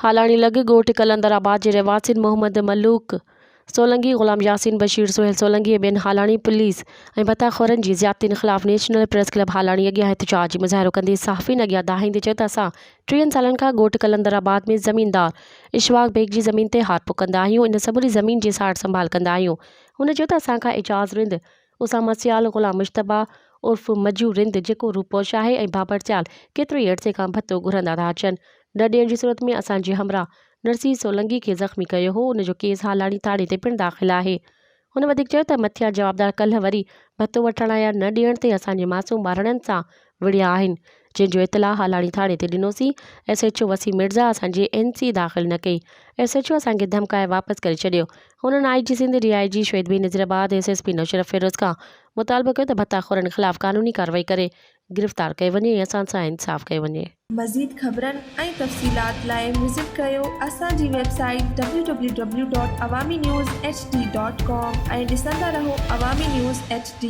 हालाणी लॻ ॻोठ कलंदराबाद जे रहवासियुनि मोहम्मद मलूक सोलंकी, ग़ुलाम यासीन बशीर सोहेल सोलंकी ऐं ॿियनि हालाणी पुलिस ऐं बताखोरनि जी ज़्यादतियुनि ख़िलाफ़ नेशनल प्रेस क्लब हालाणी अॻियां एहतिजाज मुज़ाहिरो कंदे सहाफ़ियुनि अॻियां दाहींदे चयो त असां 30 सालनि खां ॻोठ कलंदराबाद में ज़मीनदार इशफाक़ बेग जी ज़मीन ते हाथ पोखंदा आहियूं। इन समूरी ज़मीन जी साड़ संभाल कंदा आहियूं। हुन चयो त असांखां एजाज़ रिंद, उसामा सियाल, ग़ुलाम मुश्तबा उर्फ़ मजू रिंद जेको रूपोश आहे ऐं बाबर सियाल केतिरो ई अरिसे खां भत्तो घुरंदा था अचनि। न ॾियण जी सूरत में असांजे हमरा नरसी सोलंकी खे ज़ख़्मी कयो हो। उनजो केस हालाणी थाणे ते पिणु दाख़िल आहे। हुन वधीक चयो त मथियां जवाबदार कल्ह वरी भत्तो वठण या न ॾियण ते असांजे मासूम ॿारड़नि सां विड़िया आहिनि, जंहिंजो इतला हालाणी थाणे ते ॾिनोसीं। SHO वसीम मिर्ज़ा असांजी NC दाख़िल न कई। SHO असांखे धमकाए वापसि करे छॾियो। हुननि IG Sindh, DIG शवेदबी Nazirabad, SSP नौशरफ Firoz खां मुतालबो कयो त भत्ताखोरनि ख़िलाफ़ क़ानूनी कार्रवाई करे गिरफ़्तार कयो वञे ऐं असां सां इंसाफ़ कयो वञे। मज़ीद ख़बरनि ऐं तफ़सीलात लाइ विज़िट कयो असांजी वेबसाइट www.awamiNewsHD.com ऐं ॾिसंदा रहो अवामी न्यूज़ HD।